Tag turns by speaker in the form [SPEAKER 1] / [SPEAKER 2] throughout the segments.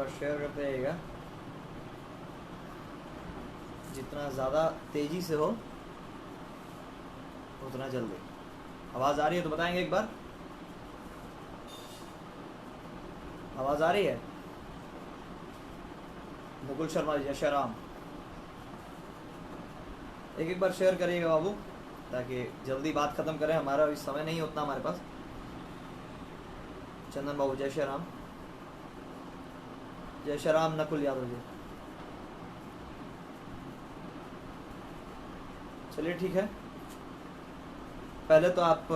[SPEAKER 1] बार share करते जाइएगा, जितना ज़्यादा तेज़ी से हो उतना जल्दी। आवाज़ आ रही है तो बताएंगे एक बार, आवाज़ आ रही है? मुकुल शर्मा जी, जय राम। एक बार शेयर करिएगा बाबू, ताकि जल्दी बात ख़त्म करें, हमारा अभी समय नहीं उतना हमारे पास। चंदन बाबू जय श्री राम, जय श्री राम। नकुल यादव जी, चलिए ठीक है। पहले तो आप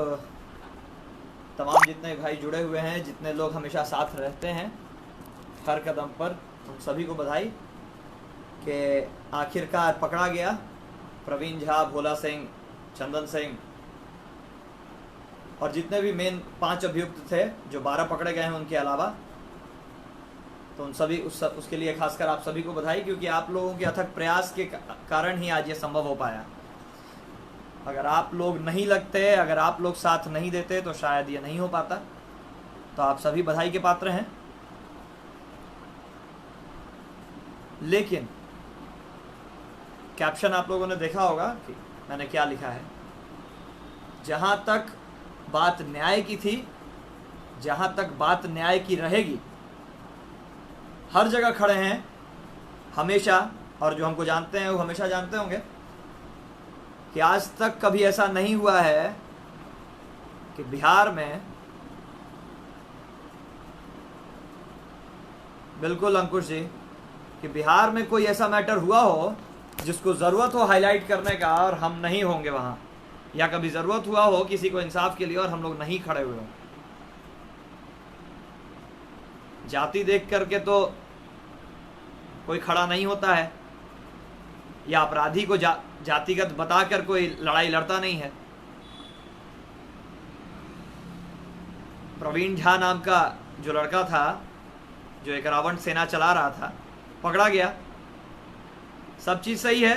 [SPEAKER 1] तमाम जितने भाई जुड़े हुए हैं, जितने लोग हमेशा साथ रहते हैं हर कदम पर, उन सभी को बधाई कि आखिरकार पकड़ा गया प्रवीण झा, भोला सिंह, चंदन सिंह और जितने भी मेन 5 अभियुक्त थे, जो 12 पकड़े गए हैं उनके अलावा। तो उन सभी उसके लिए खासकर आप सभी को बधाई, क्योंकि आप लोगों के अथक प्रयास के कारण ही आज ये संभव हो पाया। अगर आप लोग नहीं लगते, अगर आप लोग साथ नहीं देते तो शायद ये नहीं हो पाता। तो आप सभी बधाई के पात्र हैं। लेकिन कैप्शन आप लोगों ने देखा होगा कि मैंने क्या लिखा है। जहाँ तक बात न्याय की थी, जहाँ तक बात न्याय की रहेगी, हर जगह खड़े हैं हमेशा, और जो हमको जानते हैं वो हमेशा जानते होंगे कि आज तक कभी ऐसा नहीं हुआ है कि बिहार में, बिल्कुल अंकुश जी, कि बिहार में कोई ऐसा मैटर हुआ हो जिसको ज़रूरत हो हाईलाइट करने का और हम नहीं होंगे वहाँ, या कभी ज़रूरत हुआ हो किसी को इंसाफ के लिए और हम लोग नहीं खड़े हुए हों। जाति देख करके तो कोई खड़ा नहीं होता है, या अपराधी को जातिगत बताकर कोई लड़ाई लड़ता नहीं है। प्रवीण झा नाम का जो लड़का था, जो एक रावण सेना चला रहा था, पकड़ा गया। सब चीज़ सही है,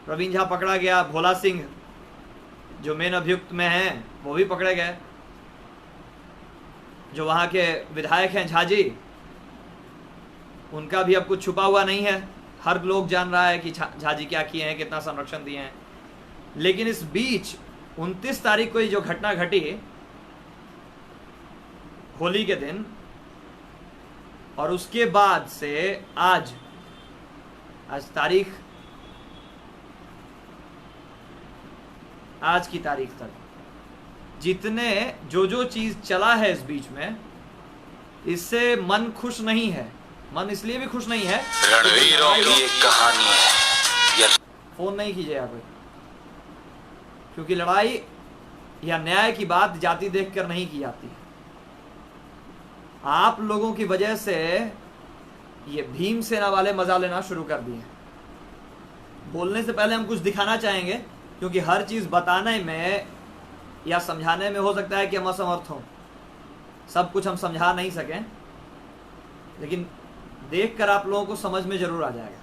[SPEAKER 1] प्रवीण झा पकड़ा गया, भोला सिंह जो मेन अभियुक्त में हैं वो भी पकड़े गए, जो वहाँ के विधायक हैं झा जी, उनका भी अब कुछ छुपा हुआ नहीं है। हर लोग जान रहा है कि झा जी क्या किए हैं, कितना संरक्षण दिए हैं। लेकिन इस बीच 29 तारीख को ये जो घटना घटी होली के दिन, और उसके बाद से आज तारीख, आज की तारीख तक जितने जो चीज चला है इस बीच में, इससे मन खुश नहीं है। मन इसलिए भी खुश नहीं है, रणवीरों की एक कहानी है। फोन नहीं कीजिएगा कोई, क्योंकि लड़ाई या न्याय की बात जाति देखकर नहीं की जाती है। आप लोगों की वजह से ये भीम सेना वाले मजा लेना शुरू कर दिए। बोलने से पहले हम कुछ दिखाना चाहेंगे, क्योंकि हर चीज बताने में या समझाने में हो सकता है कि हम असमर्थ हों, सब कुछ हम समझा नहीं सकें, लेकिन देखकर आप लोगों को समझ में जरूर आ जाएगा।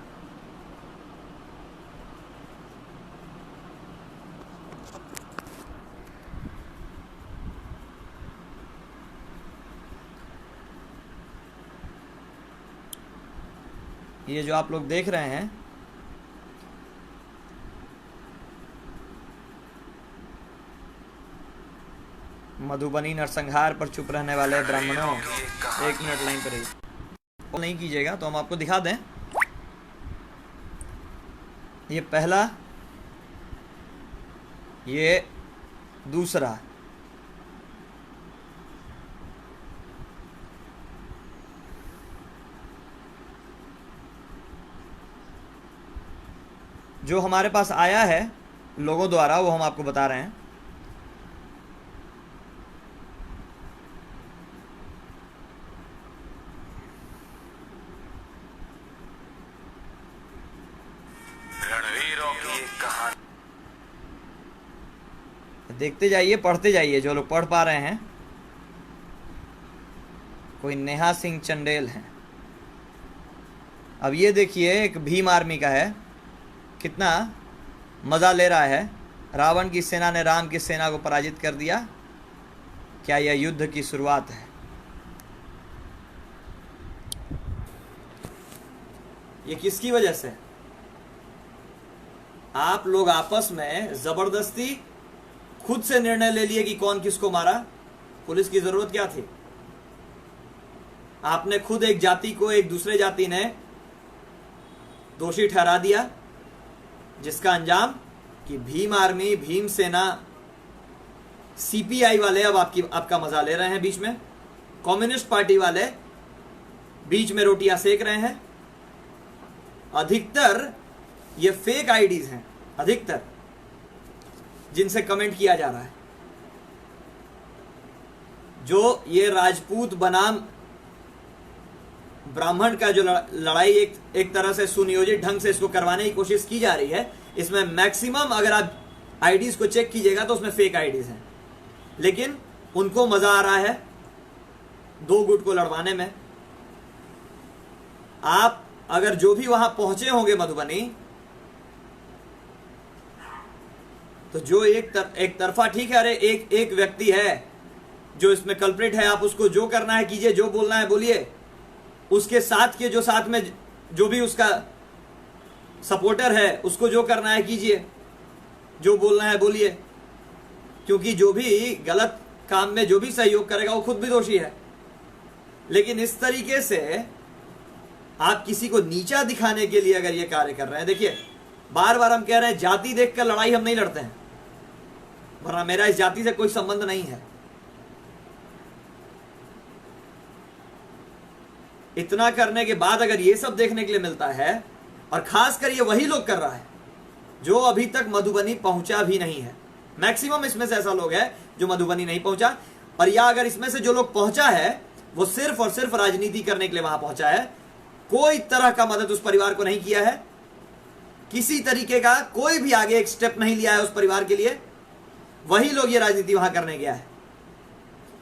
[SPEAKER 1] ये जो आप लोग देख रहे हैं, मधुबनी नरसंहार पर चुप रहने वाले ब्राह्मणों, 1 मिनट लाइन पर रहिए। नहीं कीजिएगा तो हम आपको दिखा दें। ये पहला, ये दूसरा, जो हमारे पास आया है लोगों द्वारा, वो हम आपको बता रहे हैं। देखते जाइए, पढ़ते जाइए, जो लोग पढ़ पा रहे हैं। कोई नेहा सिंह चंडेल है। अब ये देखिए, एक भीम आर्मी का है, कितना मज़ा ले रहा है। रावण की सेना ने राम की सेना को पराजित कर दिया। क्या यह युद्ध की शुरुआत है? ये किसकी वजह से? आप लोग आपस में जबरदस्ती खुद से निर्णय ले लिए कि कौन किसको मारा। पुलिस की जरूरत क्या थी? आपने खुद एक जाति को एक दूसरे जाति ने दोषी ठहरा दिया, जिसका अंजाम कि भीम आर्मी, भीम सेना, सीपीआई वाले अब आपका मजा ले रहे हैं, बीच में कम्युनिस्ट पार्टी वाले बीच में रोटियां सेक रहे हैं। अधिकतर ये फेक आईडीज हैं, अधिकतर जिनसे कमेंट किया जा रहा है। जो ये राजपूत बनाम ब्राह्मण का जो लड़ाई एक तरह से सुनियोजित ढंग से इसको करवाने की कोशिश की जा रही है, इसमें मैक्सिमम अगर आप आईडीज को चेक कीजिएगा तो उसमें फेक आईडीज हैं, लेकिन उनको मजा आ रहा है दो गुट को लड़वाने में। आप अगर जो भी वहां पहुंचे होंगे मधुबनी, तो जो एक तरफा ठीक है, अरे एक व्यक्ति है जो इसमें कल्प्रिट है, आप उसको जो करना है कीजिए, जो बोलना है बोलिए। उसके साथ के जो साथ में जो भी उसका सपोर्टर है उसको जो करना है कीजिए, जो बोलना है बोलिए, क्योंकि जो भी गलत काम में जो भी सहयोग करेगा वो खुद भी दोषी है। लेकिन इस तरीके से आप किसी को नीचा दिखाने के लिए अगर ये कार्य कर रहे हैं, देखिए बार बार हम कह रहे हैं जाति देखकर लड़ाई हम नहीं लड़ते हैं, वरना मेरा इस जाति से कोई संबंध नहीं है। इतना करने के बाद अगर ये सब देखने के लिए मिलता है, और खासकर ये वही लोग कर रहा है जो अभी तक मधुबनी पहुंचा भी नहीं है। मैक्सिमम इसमें से ऐसा लोग है जो मधुबनी नहीं पहुंचा, और या अगर इसमें से जो लोग पहुंचा है वो सिर्फ और सिर्फ राजनीति करने के लिए वहां पहुंचा है। कोई तरह का मदद उस परिवार को नहीं किया है, किसी तरीके का कोई भी आगे एक स्टेप नहीं लिया है उस परिवार के लिए। वही लोग ये राजनीति वहां करने गया है।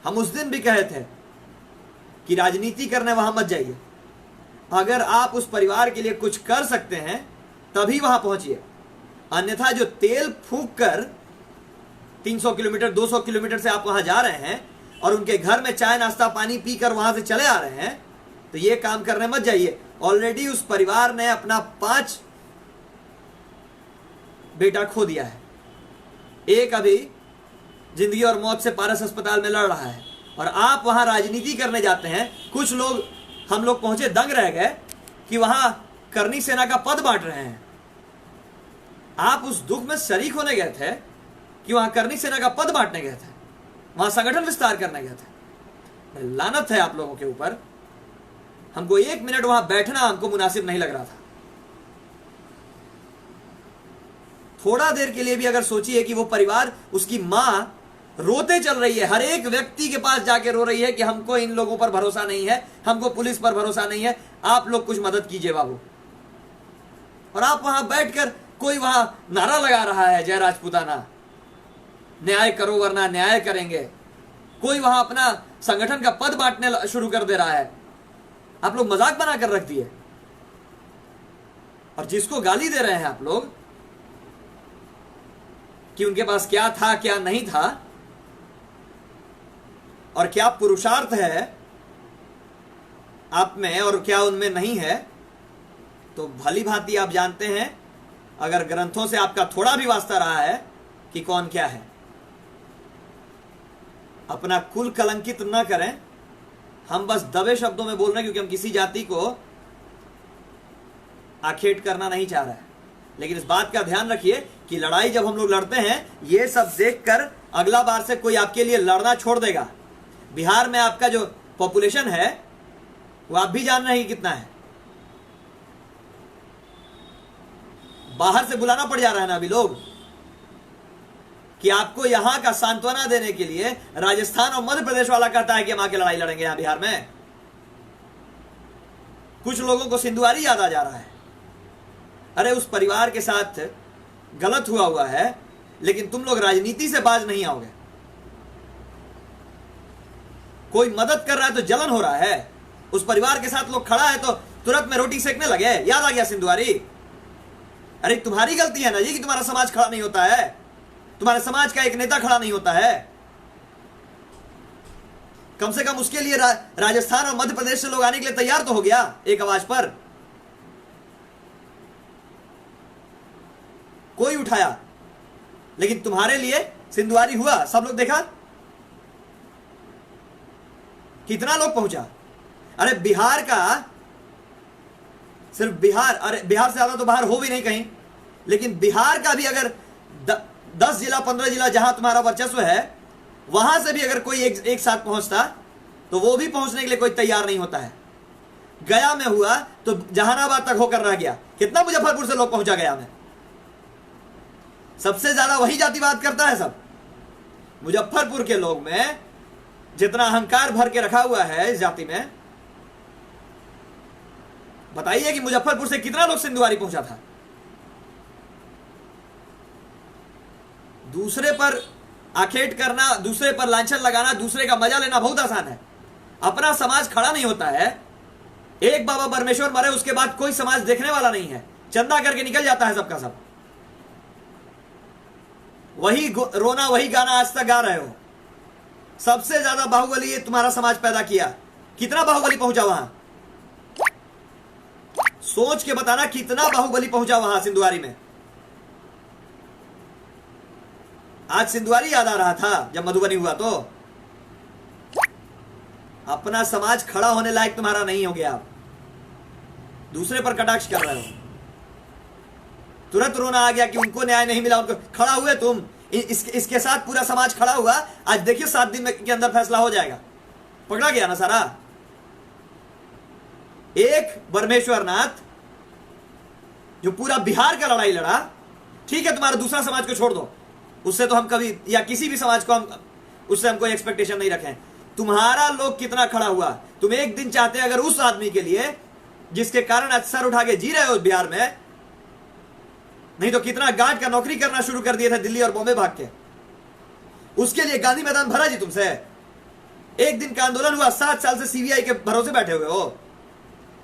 [SPEAKER 1] हम उस दिन भी कहे थे कि राजनीति करने वहां मत जाइए, अगर आप उस परिवार के लिए कुछ कर सकते हैं तभी वहां पहुंचिए, अन्यथा जो तेल फूंक कर 300 किलोमीटर 200 किलोमीटर से आप वहां जा रहे हैं और उनके घर में चाय नाश्ता पानी पीकर वहां से चले आ रहे हैं, तो ये काम करने मत जाइए। ऑलरेडी उस परिवार ने अपना 5 बेटा खो दिया है, एक अभी जिंदगी और मौत से पारस अस्पताल में लड़ रहा है, और आप वहां राजनीति करने जाते हैं। कुछ लोग, हम लोग पहुंचे दंग रह गए कि वहां करनी सेना का पद बांट रहे हैं। आप उस दुख में शरीक होने गए थे कि वहां करनी सेना का पद बांटने गए थे, वहां संगठन विस्तार करने गए थे। लानत है आप लोगों के ऊपर। हमको 1 मिनट वहां बैठना हमको मुनासिब नहीं लग रहा था। थोड़ा देर के लिए भी अगर सोचिए कि वो परिवार, उसकी मां रोते चल रही है, हर एक व्यक्ति के पास जाके रो रही है कि हमको इन लोगों पर भरोसा नहीं है, हमको पुलिस पर भरोसा नहीं है, आप लोग कुछ मदद कीजिए बाबू। और आप वहां बैठकर कोई वहां नारा लगा रहा है, जय राजपूताना, न्याय करो वरना न्याय करेंगे। कोई वहां अपना संगठन का पद बांटने शुरू कर दे रहा है। आप लोग मजाक बनाकर रख दिए। और जिसको गाली दे रहे हैं आप लोग कि उनके पास क्या था क्या नहीं था और क्या पुरुषार्थ है आप में और क्या उनमें नहीं है, तो भली भांति आप जानते हैं, अगर ग्रंथों से आपका थोड़ा भी वास्ता रहा है कि कौन क्या है। अपना कुल कलंकित न करें। हम बस दबे शब्दों में बोल रहे हैं क्योंकि हम किसी जाति को आखेट करना नहीं चाह रहे हैं। लेकिन इस बात का ध्यान रखिए कि लड़ाई जब हम लोग लड़ते हैं, ये सब देखकर अगला बार से कोई आपके लिए लड़ना छोड़ देगा। बिहार में आपका जो पॉपुलेशन है वो आप भी जान रहे हैं कितना है। बाहर से बुलाना पड़ जा रहा है ना अभी लोग, कि आपको यहां का सांत्वना देने के लिए राजस्थान और मध्य प्रदेश वाला कहता है कि हम आके लड़ाई लड़ेंगे यहां बिहार में। कुछ लोगों को सिंधुआरी याद आ जा रहा है। अरे उस परिवार के साथ गलत हुआ है, लेकिन तुम लोग राजनीति से बाज नहीं आओगे। कोई मदद कर रहा है तो जलन हो रहा है, उस परिवार के साथ लोग खड़ा है तो तुरंत में रोटी सेकने लगे। याद आ गया सिंधुआरी। अरे तुम्हारी गलती है ना जी कि तुम्हारा समाज खड़ा नहीं होता है, तुम्हारे समाज का एक नेता खड़ा नहीं होता है। कम से कम उसके लिए राजस्थान और मध्य प्रदेश से लोग आने के लिए तैयार तो हो गया एक आवाज पर। कोई उठाया, लेकिन तुम्हारे लिए सिंधुआरी हुआ, सब लोग देखा कितना लोग पहुंचा। अरे बिहार का, सिर्फ बिहार, अरे बिहार से ज्यादा तो बाहर हो भी नहीं कहीं, लेकिन बिहार का भी अगर 10 जिला 15 जिला जहां तुम्हारा वर्चस्व है, वहां से भी अगर कोई एक साथ पहुंचता तो वो भी पहुंचने के लिए कोई तैयार नहीं होता है। गया में हुआ तो जहानाबाद तक होकर रह गया, कितना मुजफ्फरपुर से लोग पहुंचा गया में। सबसे ज्यादा वही जातिवाद करता है सब। मुजफ्फरपुर के लोग में जितना अहंकार भर के रखा हुआ है इस जाति में, बताइए कि मुजफ्फरपुर से कितना लोग सिंधुआरी पहुंचा था। दूसरे पर आखेट करना, दूसरे पर लांछन लगाना, दूसरे का मजा लेना बहुत आसान है। अपना समाज खड़ा नहीं होता है। एक बाबा परमेश्वर मरे उसके बाद कोई समाज देखने वाला नहीं है, चंदा करके निकल जाता है सबका सब। वही रोना वही गाना आज तक गा रहे हो। सबसे ज्यादा बाहुबली ये तुम्हारा समाज पैदा किया। कितना बाहुबली पहुंचा वहां, सोच के बताना, कितना बाहुबली पहुंचा वहां सिंधुआरी में। आज सिंधुआरी याद आ रहा था जब मधुबनी हुआ तो। अपना समाज खड़ा होने लायक तुम्हारा नहीं हो गया, आप दूसरे पर कटाक्ष कर रहे हो। तुरंत रोना आ गया कि उनको न्याय नहीं मिला, उनको। खड़ा हुए तुम, इसके साथ पूरा समाज खड़ा हुआ। आज देखिए 7 दिन के अंदर फैसला हो जाएगा। पकड़ा गया ना सारा। एक परमेश्वर नाथ जो पूरा बिहार का लड़ाई लड़ा, ठीक है, तुम्हारा दूसरा समाज को छोड़ दो, उससे तो हम कभी, या किसी भी समाज को हम, उससे हम कोई एक्सपेक्टेशन नहीं रखें। तुम्हारा लोग कितना खड़ा हुआ। तुम एक दिन चाहते अगर उस आदमी के लिए जिसके कारण आज सर उठा के जी रहे हो बिहार में, नहीं तो कितना गार्ड का नौकरी करना शुरू कर दिए थे दिल्ली और बॉम्बे भाग के। उसके लिए गांधी मैदान भरा जी तुमसे। एक दिन का आंदोलन हुआ, 7 साल से सीबीआई के भरोसे बैठे हुए हो,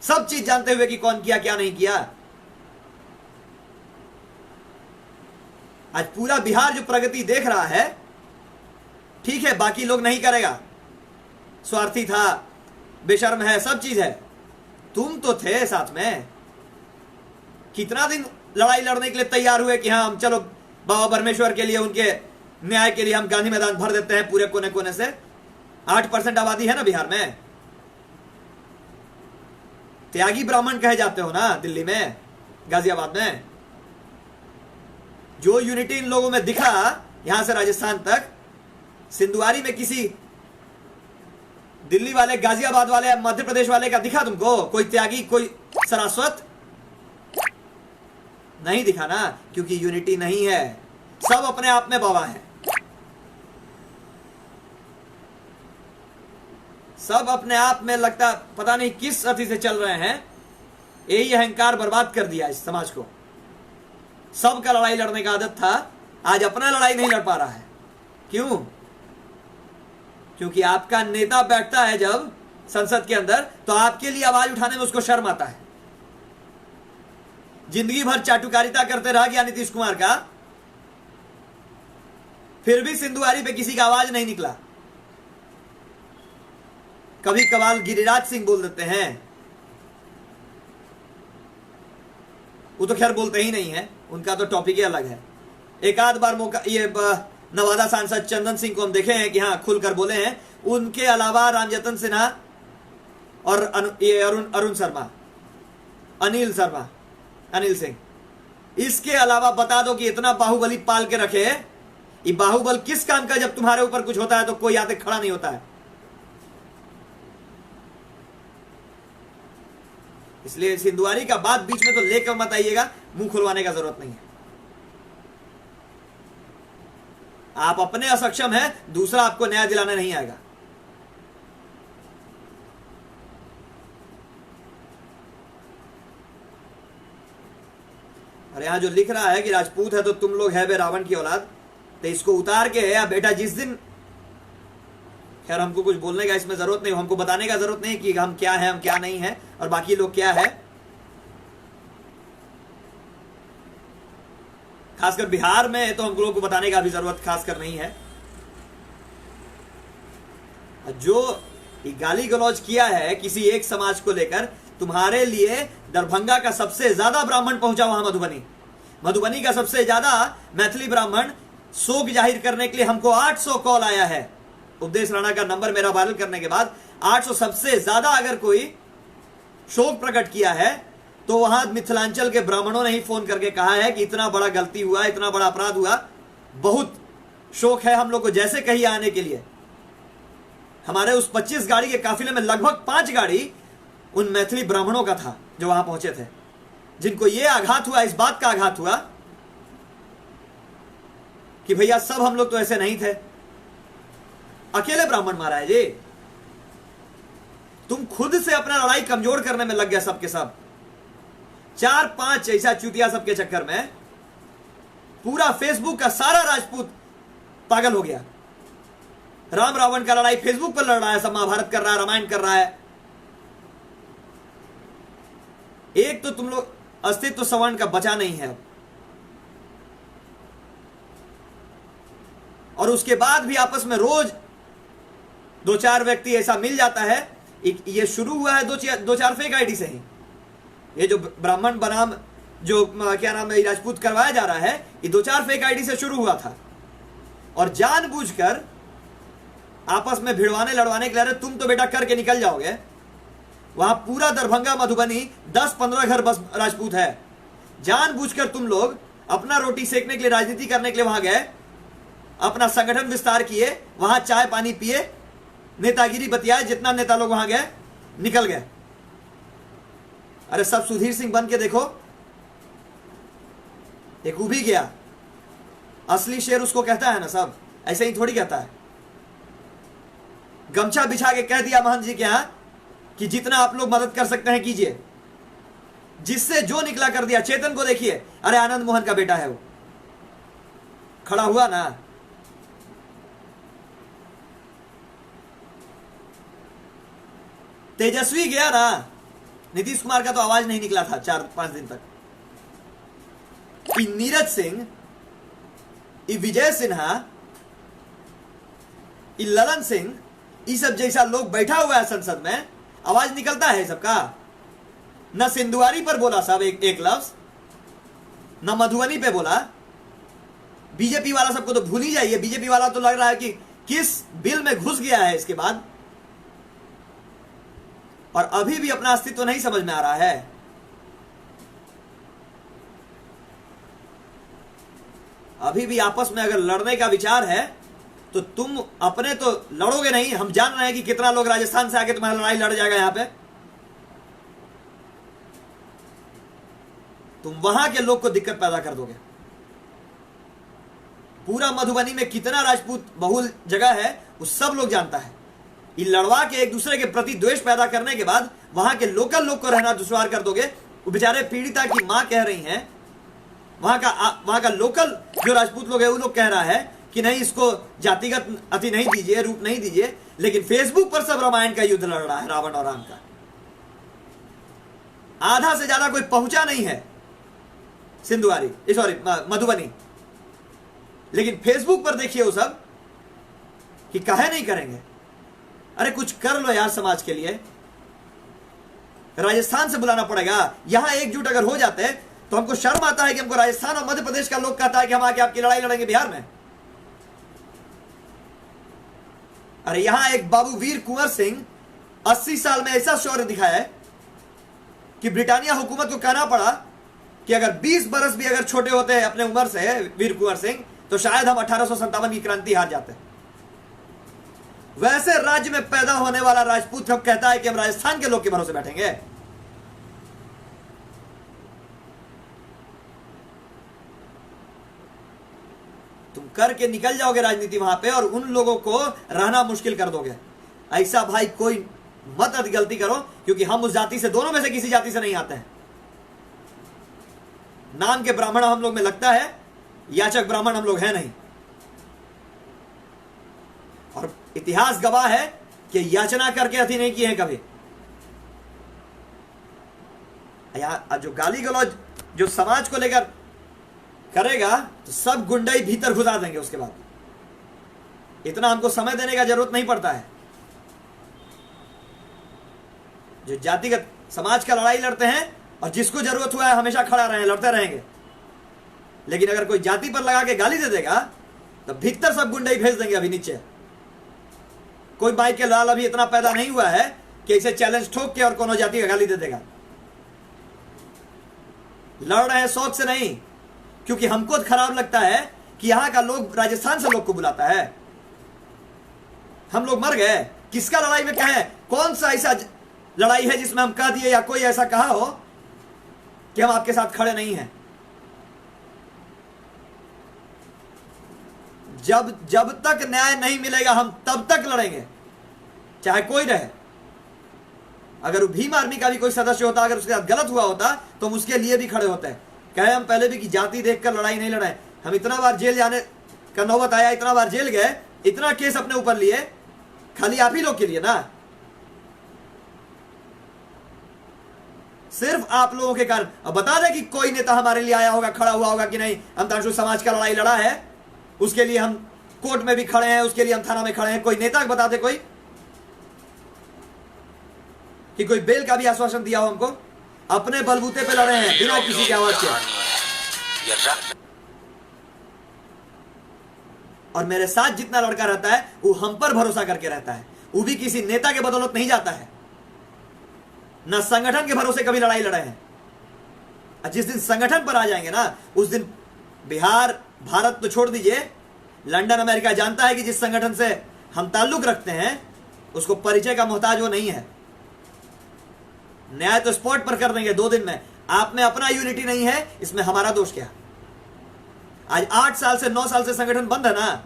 [SPEAKER 1] सब चीज जानते हुए कि कौन किया क्या नहीं किया। आज पूरा बिहार जो प्रगति देख रहा है, ठीक है, बाकी लोग नहीं करेगा, स्वार्थी था, बेशर्म है, सब चीज है। तुम तो थे साथ में। कितना दिन लड़ाई लड़ने के लिए तैयार हुए कि हाँ हम चलो बाबा परमेश्वर के लिए, उनके न्याय के लिए हम गांधी मैदान भर देते हैं पूरे कोने कोने से। 8% आबादी है ना बिहार में। त्यागी ब्राह्मण कहे जाते हो ना दिल्ली में, गाजियाबाद में। जो यूनिटी इन लोगों में दिखा यहां से राजस्थान तक, सिंधुआरी में किसी दिल्ली वाले, गाजियाबाद वाले, मध्य प्रदेश वाले का दिखा तुमको? कोई त्यागी, कोई सरस्वत नहीं दिखा ना, क्योंकि यूनिटी नहीं है। सब अपने आप में बाबा है, सब अपने आप में लगता पता नहीं किस अति से चल रहे हैं। यही अहंकार बर्बाद कर दिया इस समाज को। सबका लड़ाई लड़ने का आदत था, आज अपना लड़ाई नहीं लड़ पा रहा है। क्यों? क्योंकि आपका नेता बैठता है जब संसद के अंदर, तो आपके लिए आवाज उठाने में उसको शर्म आता है। जिंदगी भर चाटुकारिता करते रह गया नीतीश कुमार का, फिर भी सिंधुआरी पे किसी का आवाज नहीं निकला। कभी कभार गिरिराज सिंह बोल देते हैं, वो तो खैर बोलते ही नहीं है, उनका तो टॉपिक ही अलग है। एक आध बार मौका, ये नवादा सांसद चंदन सिंह को हम देखे हैं कि हाँ खुलकर बोले हैं। उनके अलावा रामजतन सिन्हा और अरुण शर्मा, अनिल सिंह, इसके अलावा बता दो कि इतना बाहुबली पाल के रखे। ये बाहुबल किस काम का? जब तुम्हारे ऊपर कुछ होता है तो कोई आते खड़ा नहीं होता है। इसलिए सिंधुआरी का बात बीच में तो लेकर मत आइएगा, मुंह खुलवाने का जरूरत नहीं है। आप अपने असक्षम हैं, दूसरा आपको न्याय दिलाने नहीं आएगा। और यहां जो लिख रहा है कि राजपूत है तो तुम लोग है बे रावण की औलाद, तो इसको उतार के या बेटा जिस दिन, खैर हमको कुछ बोलने का इसमें जरूरत नहीं, हमको बताने का जरूरत नहीं कि हम क्या है, हम क्या नहीं है और बाकी लोग क्या है। खासकर बिहार में तो हम लोगों को बताने का भी जरूरत खासकर नहीं है। जो गाली गलौज किया है किसी एक समाज को लेकर, तुम्हारे लिए दरभंगा का सबसे ज्यादा ब्राह्मण पहुंचा वहां मधुबनी का सबसे ज्यादा मैथिली ब्राह्मण शोक जाहिर करने के लिए हमको 800 कॉल आया है। उपदेश राणा का नंबर मेरा वायरल करने के बाद 800 सबसे ज्यादा अगर कोई शोक प्रकट किया है तो वहां मिथिलांचल के ब्राह्मणों ने ही फोन करके कहा है कि इतना बड़ा गलती हुआ, इतना बड़ा अपराध हुआ, बहुत शोक है हम लोग को जैसे कहीं आने के लिए। हमारे उस 25 गाड़ी के काफिले में लगभग 5 गाड़ी उन मैथिली ब्राह्मणों का था जो वहां पहुंचे थे, जिनको यह आघात हुआ, इस बात का आघात हुआ कि भैया सब हम लोग तो ऐसे नहीं थे, अकेले ब्राह्मण मारा है जी। तुम खुद से अपना लड़ाई कमजोर करने में लग गया सबके सब। 4-5 ऐसा चुतिया सबके चक्कर में पूरा फेसबुक का सारा राजपूत पागल हो गया। राम रावण का लड़ाई फेसबुक पर लड़ रहा है, सब महाभारत कर रहा है, रामायण कर रहा है। एक तो तुम लोग अस्तित्व सवर्ण का बचा नहीं है, और उसके बाद भी आपस में रोज 2-4 व्यक्ति ऐसा मिल जाता है। ये शुरू हुआ है 2-4 फेक आईडी से ही। ये जो ब्राह्मण बनाम जो क्या नाम है राजपूत करवाया जा रहा है, ये 2-4 फेक आईडी से शुरू हुआ था, और जानबूझकर आपस में भिड़वाने लड़वाने के लिए, तुम तो बेटा करके निकल जाओगे। वहां पूरा दरभंगा मधुबनी 10-15 घर बस राजपूत है। जानबूझकर तुम लोग अपना रोटी सेकने के लिए, राजनीति करने के लिए वहां गए, अपना संगठन विस्तार किए, वहां चाय पानी पिए, नेतागिरी बतियाए, जितना नेता लोग वहां गए निकल गए। अरे सब सुधीर सिंह बन के देखो, एक उभी गया, असली शेर उसको कहता है ना, सब ऐसे ही थोड़ी कहता है। गमछा बिछा के कह दिया महंत जी के यहां कि जितना आप लोग मदद कर सकते हैं कीजिए, जिससे जो निकला कर दिया। चेतन को देखिए, अरे आनंद मोहन का बेटा है वो, खड़ा हुआ ना। तेजस्वी गया ना, नीतीश कुमार का तो आवाज नहीं निकला था 4-5 दिन तक। कि नीरज सिंह, विजय सिन्हा, ललन सिंह, ये सब जैसा लोग बैठा हुआ है संसद में, आवाज निकलता है सबका। न सिंधुआरी पर बोला साहब एक लफ्ज, न मधुबनी पे बोला। बीजेपी वाला सबको तो भूल ही जाइए, बीजेपी वाला तो लग रहा है कि किस बिल में घुस गया है इसके बाद, और अभी भी अपना अस्तित्व नहीं समझ में आ रहा है। अभी भी आपस में अगर लड़ने का विचार है तो तुम अपने तो लड़ोगे नहीं। हम जान रहे हैं कि कितना लोग राजस्थान से आके तुम्हारा लड़ाई लड़ जाएगा। यहां पे तुम वहां के लोग को दिक्कत पैदा कर दोगे। पूरा मधुबनी में कितना राजपूत बहुल जगह है वो सब लोग जानता है। ये लड़वा के एक दूसरे के प्रति द्वेष पैदा करने के बाद वहां के लोकल लोग को रहना दुश्वार कर दोगे। वो बेचारे पीड़िता की मां कह रही हैं, वहां का लोकल जो राजपूत लोग है वो लोग कह रहा है कि नहीं, इसको जातिगत अति नहीं दीजिए, रूप नहीं दीजिए। लेकिन फेसबुक पर सब रामायण का युद्ध लड़ रहा है, रावण और राम का। आधा से ज्यादा कोई पहुंचा नहीं है सिंधुआरी, सॉरी मधुबनी। लेकिन फेसबुक पर देखिए वो सब कि काहे नहीं करेंगे। अरे कुछ कर लो यार समाज के लिए। राजस्थान से बुलाना पड़ेगा। यहां एकजुट अगर हो जाते तो हमको शर्म आता है कि हमको राजस्थान और मध्य प्रदेश का लोग कहता है कि हम आके आपकी लड़ाई लड़ेंगे बिहार में। अरे यहां एक बाबू वीर कुंवर सिंह 80 साल में ऐसा शौर्य दिखाया है कि ब्रिटानिया हुकूमत को कहना पड़ा कि अगर 20 बरस भी अगर छोटे होते हैं अपने उम्र से वीर कुंवर सिंह, तो शायद हम 1857 की क्रांति हार जाते। वैसे राज्य में पैदा होने वाला राजपूत अब कहता है कि हम राजस्थान के लोग के भरोसे बैठेंगे। तुम करके निकल जाओगे राजनीति वहां पे और उन लोगों को रहना मुश्किल कर दोगे। ऐसा भाई कोई मत गलती करो, क्योंकि हम उस जाति से, दोनों में से किसी जाति से नहीं आते हैं। नाम के ब्राह्मण हम लोग में लगता है, याचक ब्राह्मण हम लोग हैं नहीं। और इतिहास गवाह है कि याचना करके अति नहीं किए हैं कभी। जो गाली गलौज जो समाज को लेकर करेगा तो सब गुंडई भीतर घुसा देंगे। उसके बाद इतना हमको समय देने का जरूरत नहीं पड़ता है। जो जातिगत समाज का लड़ाई लड़ते हैं और जिसको जरूरत हुआ है हमेशा खड़ा रहे, लड़ते रहेंगे। लेकिन अगर कोई जाति पर लगा के गाली दे देगा तो भीतर सब गुंडे ही भेज देंगे अभी नीचे। कोई माइक के लाल अभी इतना पैदा नहीं हुआ है कि इसे चैलेंज ठोक के और कोनो जाति का गाली दे देगा। लड़ रहे हैं शौक से नहीं, क्योंकि हमको खराब लगता है कि यहां का लोग राजस्थान से लोग को बुलाता है। हम लोग मर गए, किसका लड़ाई में क्या है? कौन सा ऐसा लड़ाई है जिसमें हम कह दिए या कोई ऐसा कहा हो कि हम आपके साथ खड़े नहीं हैं? जब तक न्याय नहीं मिलेगा हम तब तक लड़ेंगे, चाहे कोई रहे। अगर वो भीम आर्मी का भी कोई सदस्य होता, अगर उसके साथ गलत हुआ होता तो हम उसके लिए भी खड़े होते हैं। कहे हम पहले भी कि जाति देखकर लड़ाई नहीं लड़ाए। हम इतना बार जेल जाने का नौबत आया, इतना बार जेल गए, इतना केस अपने ऊपर लिए, खाली आप ही लोग के लिए ना, सिर्फ आप लोगों के कारण। अब बता दे कि कोई नेता हमारे लिए आया होगा, खड़ा हुआ होगा कि नहीं अंतांशु समाज का लड़ाई लड़ा है, उसके लिए हम कोर्ट में भी खड़े हैं, उसके लिए हम थाना में खड़े हैं। कोई नेता बता दे कोई कि कोई बेल का भी आश्वासन दिया हो हमको? अपने बलबूते पे लड़े हैं बिना किसी की आवाज के। और मेरे साथ जितना लड़का रहता है वो हम पर भरोसा करके रहता है, वो भी किसी नेता के बदौलत नहीं जाता है, ना संगठन के भरोसे कभी लड़ाई लड़े हैं। जिस दिन संगठन पर आ जाएंगे ना, उस दिन बिहार भारत तो छोड़ दीजिए, लंदन अमेरिका जानता है कि जिस संगठन से हम ताल्लुक रखते हैं उसको परिचय का मोहताज वो नहीं है। न्याय तो स्पॉट पर कर देंगे 2 दिन में। आप में अपना यूनिटी नहीं है, इसमें हमारा दोष क्या? आज 8 साल से 9 साल से संगठन बंद है ना,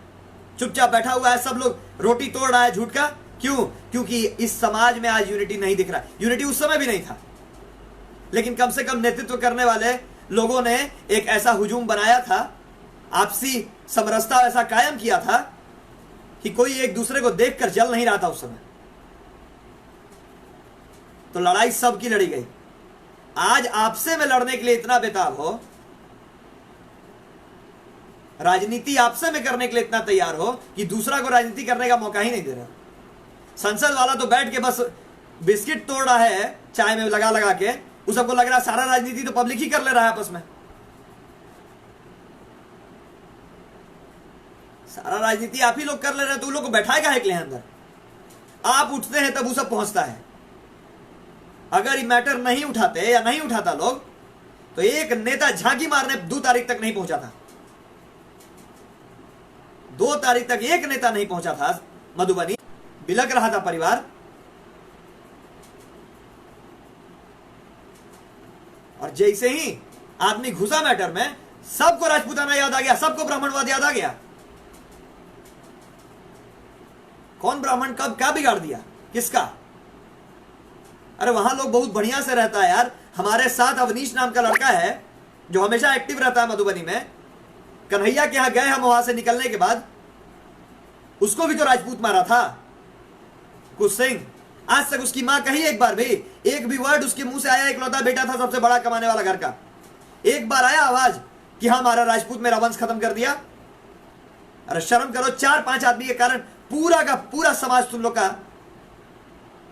[SPEAKER 1] चुपचाप बैठा हुआ है, सब लोग रोटी तोड़ रहा है झूठ का। क्यों? क्योंकि इस समाज में आज यूनिटी नहीं दिख रहा। यूनिटी उस समय भी नहीं था, लेकिन कम से कम नेतृत्व करने वाले लोगों ने एक ऐसा हुजूम बनाया था, आपसी समरसता ऐसा कायम किया था कि कोई एक दूसरे को देखकर जल नहीं रहा था उस समय। तो लड़ाई सबकी लड़ी गई। आज आपसे में लड़ने के लिए इतना बेताब हो, राजनीति आपसे में करने के लिए इतना तैयार हो कि दूसरा को राजनीति करने का मौका ही नहीं दे रहा। संसद वाला तो बैठ के बस बिस्किट तोड़ रहा है चाय में लगा लगा के, उस सबको लग रहा है सारा राजनीति तो पब्लिक ही कर ले रहा है आपस में। सारा राजनीति आप ही लोग कर ले रहे हैं, तो उन लोग को बैठाएगा है के लिए अंदर? आप उठते हैं तब वो सब पहुंचता है। अगर ये मैटर नहीं उठाते या नहीं उठाता लोग, तो एक नेता झांकी मारने 2 तारीख तक नहीं पहुंचा था। 2 तारीख तक एक नेता नहीं पहुंचा था मधुबनी। बिलक रहा था परिवार, और जैसे ही आदमी घुसा मैटर में, सबको राजपूताना याद आ गया, सबको ब्राह्मणवाद याद आ गया। कौन ब्राह्मण कब क्या बिगाड़ दिया, किसका? अरे वहां लोग बहुत बढ़िया से रहता है यार। हमारे साथ अवनीश नाम का लड़का है जो हमेशा एक्टिव रहता है मधुबनी में। कन्हैया के यहां गए हम, वहां से निकलने के बाद उसको भी तो राजपूत मारा था कुछ सिंह। आज तक उसकी मां कही एक बार भी, एक भी वर्ड उसके मुंह से आया? इकलौता बेटा था सबसे बड़ा कमाने वाला घर का, एक बार आया आवाज कि हाँ हमारा राजपूत मेरा वंश खत्म कर दिया? अरे शर्म करो। 4-5 आदमी के कारण पूरा का पूरा समाज तुम लोग का